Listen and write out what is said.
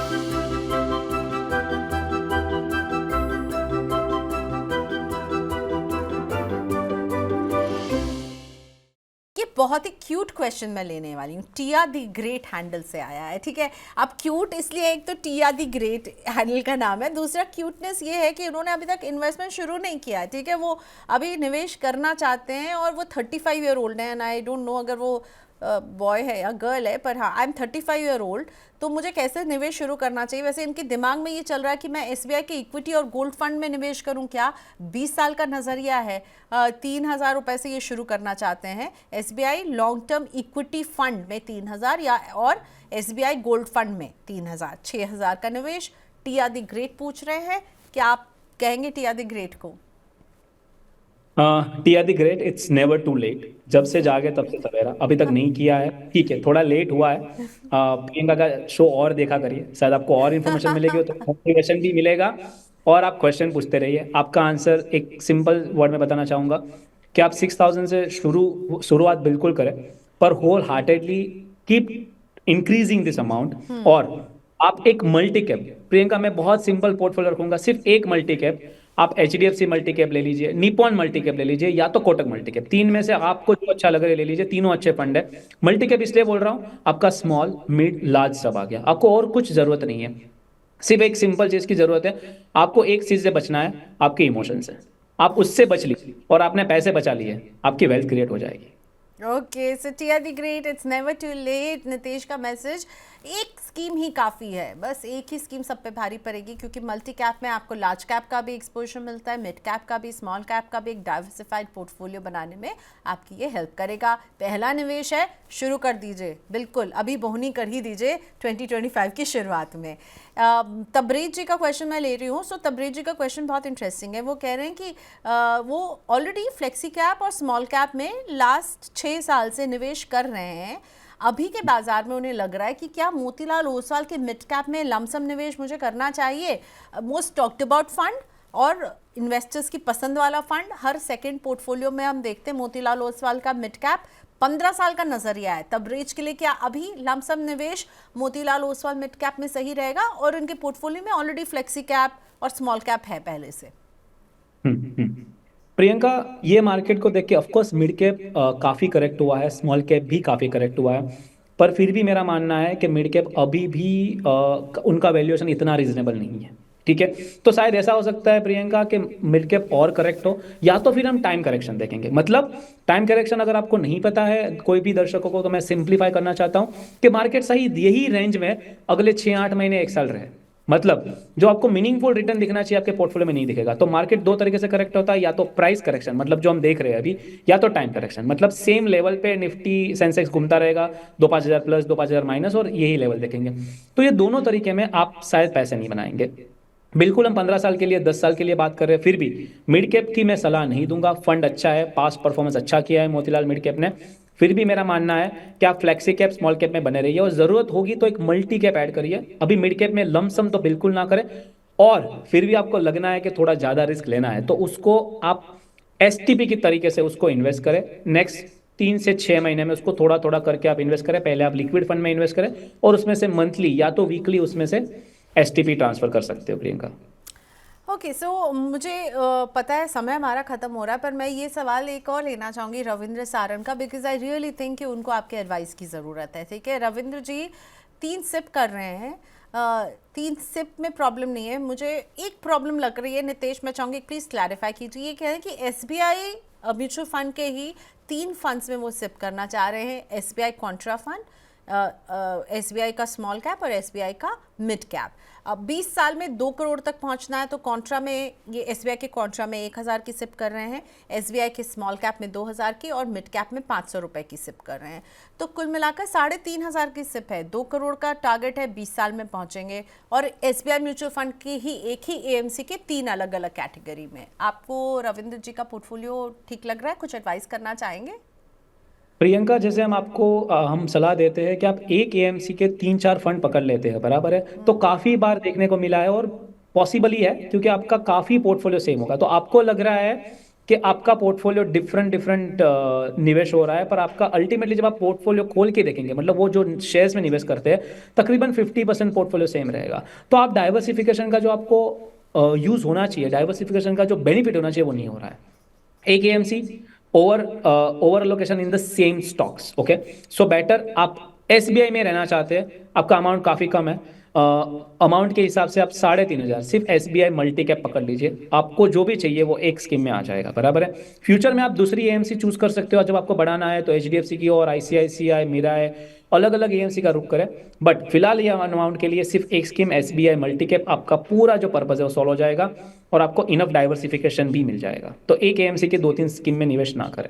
ये बहुत ही cute question मैं लेने वाली हूँ। टिया दी ग्रेट हैंडल से आया है, ठीक है। अब क्यूट इसलिए, एक तो टिया दी ग्रेट हैंडल का नाम है, दूसरा क्यूटनेस ये है कि उन्होंने अभी तक इन्वेस्टमेंट शुरू नहीं किया है, ठीक है। वो अभी निवेश करना चाहते हैं और वो 35 ईयर ओल्ड हैं, एंड आई डोंट नो अगर वो बॉय है या गर्ल है, पर हाँ आई एम 35 ईयर ओल्ड, तो मुझे कैसे निवेश शुरू करना चाहिए। वैसे इनके दिमाग में ये चल रहा है कि मैं एसबीआई के इक्विटी और गोल्ड फंड में निवेश करूं क्या। 20 साल का नज़रिया है, 3,000 रुपये से ये शुरू करना चाहते हैं। SBI long term equity fund में 3,000 या और एसबीआई गोल्ड फंड में 3,000, 6,000 का निवेश। टिया दी ग्रेट पूछ रहे हैं, क्या आप कहेंगे टिया दी ग्रेट को? Tia the great, it's never too late. जब से जागे तब से सवेरा। अभी तक नहीं किया है, ठीक है, थोड़ा लेट हुआ है। प्रियंका का शो और देखा करिए, शायद आपको और इन्फॉर्मेशन मिलेगी, तो मोटिवेशन भी मिलेगा। और आप क्वेश्चन पूछते रहिए। आपका आंसर एक सिंपल वर्ड में बताना चाहूंगा कि आप 6,000 से शुरुआत बिल्कुल करें, पर wholeheartedly keep increasing this amount. और आप एक मल्टी कैप, प्रियंका मैं बहुत सिंपल पोर्टफोलियो रखूंगा, सिर्फ एक मल्टी कैप। आप एचडीएफसी मल्टी कैप ले लीजिए, निपॉन मल्टी कैप ले लीजिए, या तो कोटक मल्टी कैप। तीन में से आपको जो अच्छा लग रहा है ले लीजिए, तीनों अच्छे फंड है। मल्टी कैप इसलिए बोल रहा हूं, आपका स्मॉल मिड लार्ज सब आ गया, आपको और कुछ जरूरत नहीं है। सिर्फ एक सिंपल चीज की जरूरत है, आपको एक चीज से बचना है, आपके इमोशन से। आप उससे बच लीजिए और आपने पैसे बचा लिए, आपकी वेल्थ क्रिएट हो जाएगी। Okay, so Tia the great, it's never too late. Nitesh का मैसेज, एक स्कीम ही काफ़ी है, बस एक ही स्कीम सब पे भारी पड़ेगी, क्योंकि मल्टी कैप में आपको लार्ज कैप का भी एक्सपोजर मिलता है, मिड कैप का भी, स्मॉल कैप का भी। एक डाइवर्सिफाइड पोर्टफोलियो बनाने में आपकी ये हेल्प करेगा। पहला निवेश है, शुरू कर दीजिए, बिल्कुल अभी बोहनी कर ही दीजिए 2025 की शुरुआत में। तबरेज जी का क्वेश्चन मैं ले रही हूँ। सो तबरेज जी का क्वेश्चन बहुत इंटरेस्टिंग है। वो कह रहे हैं कि वो ऑलरेडी फ्लेक्सी कैप और स्मॉल कैप में लास्ट 6 साल से निवेश कर रहे हैं। अभी के बाजार में उन्हें लग रहा है कि क्या मोतीलाल ओसवाल के मिड कैप में लमसम निवेश मुझे करना चाहिए। मोस्ट टॉक्ड अबाउट फंड और इन्वेस्टर्स की पसंद वाला फंड, हर सेकंड पोर्टफोलियो में हम देखते हैं मोतीलाल ओसवाल का मिड कैप। 15 साल का नजरिया है तबरेज के लिए, क्या अभी लमसम निवेश मोतीलाल ओसवाल मिड कैप में सही रहेगा? और उनके पोर्टफोलियो में ऑलरेडी फ्लेक्सी कैप और स्मॉल कैप है पहले से। प्रियंका, ये मार्केट को देख के ऑफकोर्स मिड कैप काफी करेक्ट हुआ है, स्मॉल कैप भी काफी करेक्ट हुआ है, पर फिर भी मेरा मानना है कि मिड कैप अभी भी उनका वैल्यूएशन इतना रीजनेबल नहीं है, ठीक है। तो शायद ऐसा हो सकता है प्रियंका कि मिड कैप और करेक्ट हो, या तो फिर हम टाइम करेक्शन देखेंगे। मतलब टाइम करेक्शन अगर आपको नहीं पता है कोई भी दर्शकों को, तो मैं सिंप्लीफाई करना चाहता हूं कि मार्केट सही यही रेंज में अगले 6-8 महीने, 1 साल रहे। मतलब जो आपको मीनिंगफुल रिटर्न दिखना चाहिए आपके पोर्टफोलियो में नहीं दिखेगा। तो मार्केट दो तरीके से करेक्ट होता है, या तो प्राइस करेक्शन, मतलब जो हम देख रहे हैं अभी, या तो टाइम करेक्शन, मतलब सेम लेवल पे निफ्टी सेंसेक्स घूमता रहेगा, 2-5 हजार प्लस 2-5 हजार माइनस, और यही लेवल देखेंगे। तो ये दोनों तरीके में आप शायद पैसे नहीं बनाएंगे। बिल्कुल हम 15 साल के लिए, 10 साल के लिए बात कर रहे हैं, फिर भी मिड कैप की मैं सलाह नहीं दूंगा। फंड अच्छा है, पास्ट परफॉर्मेंस अच्छा किया है मोतीलाल मिड कैप ने, फिर भी मेरा मानना है कि आप फ्लेक्सी कैप स्मॉल कैप में बने रहिए, और जरूरत होगी तो एक मल्टी कैप ऐड करिए। अभी मिड कैप में लमसम तो बिल्कुल ना करें, और फिर भी आपको लगना है कि थोड़ा ज्यादा रिस्क लेना है, तो उसको आप एसटीपी की तरीके से उसको इन्वेस्ट करें। नेक्स्ट 3 से 6 महीने में उसको थोड़ा थोड़ा करके आप इन्वेस्ट करें। पहले आप लिक्विड फंड में इन्वेस्ट करें, और उसमें से मंथली या तो वीकली उसमें से एसटीपी ट्रांसफर कर सकते हो प्रियंका। ओके, सो मुझे पता है समय हमारा ख़त्म हो रहा है, पर मैं ये सवाल एक और लेना चाहूँगी रविंद्र सारन का, बिकॉज आई रियली थिंक कि उनको आपके एडवाइस की ज़रूरत है, ठीक है। रविंद्र जी 3 सिप कर रहे हैं, 3 सिप में प्रॉब्लम नहीं है, मुझे एक प्रॉब्लम लग रही है। नितेश, मैं चाहूँगी प्लीज़ क्लैरिफाई कीजिए। ये कह रहे हैं कि एसबीआई म्यूचुअल फंड के ही 3 फंड्स में वो सिप करना चाह रहे हैं, एसबीआई कॉन्ट्रा फंड, एसबीआई का स्मॉल कैप और एसबीआई का मिड कैप। अब 20 साल में 2 करोड़ तक पहुंचना है, तो कॉन्ट्रा में ये एसबीआई के कॉन्ट्रा में 1,000 की सिप कर रहे हैं, एसबीआई के स्मॉल कैप में 2,000 की, और मिड कैप में 500 रुपये की सिप कर रहे हैं। तो कुल मिलाकर 3,500 की सिप है। 2 करोड़ का टारगेट है, 20 साल में पहुंचेंगे। और एसबीआई म्यूचुअल फंड की ही एक ही एएमसी के 3 अलग अलग कैटेगरी में। आपको रविंद्र जी का पोर्टफोलियो ठीक लग रहा है? कुछ एडवाइस करना चाहेंगे? प्रियंका, जैसे हम सलाह देते हैं कि आप एक एएमसी के 3-4 फंड पकड़ लेते हैं, बराबर है, तो काफी बार देखने को मिला है, और पॉसिबल ही है क्योंकि आपका काफी पोर्टफोलियो सेम होगा। तो आपको लग रहा है कि आपका पोर्टफोलियो डिफरेंट डिफरेंट निवेश हो रहा है, पर आपका अल्टीमेटली जब आप पोर्टफोलियो खोल के देखेंगे, मतलब वो जो शेयर्स में निवेश करते हैं, तकरीबन 50% पोर्टफोलियो सेम रहेगा। तो आप डाइवर्सिफिकेशन का जो आपको यूज होना चाहिए, डाइवर्सिफिकेशन का जो बेनिफिट होना चाहिए, वो नहीं हो रहा है। एक AMC over location in the same stocks, okay. So better आप एसबीआई में रहना चाहते हैं, आपका अमाउंट काफी कम है, अमाउंट के हिसाब से आप 3,500 सिर्फ एसबीआई मल्टी कैप पकड़ लीजिए, आपको जो भी चाहिए वो एक स्कीम में आ जाएगा, बराबर है। फ्यूचर में आप दूसरी एएमसी चूज कर सकते हो, जब आपको बढ़ाना है तो एचडीएफसी की और आईसीआईसीआई, मिराई, अलग अलग एएमसी का रुख करें। बट फिलहाल ये अमाउंट के लिए सिर्फ एक स्कीम एसबीआई मल्टी कैप, आपका पूरा जो पर्पज है वो सॉल्व हो जाएगा और आपको इनफ डाइवर्सिफिकेशन भी मिल जाएगा। तो एक एएमसी के 2-3 स्कीम में निवेश ना करें।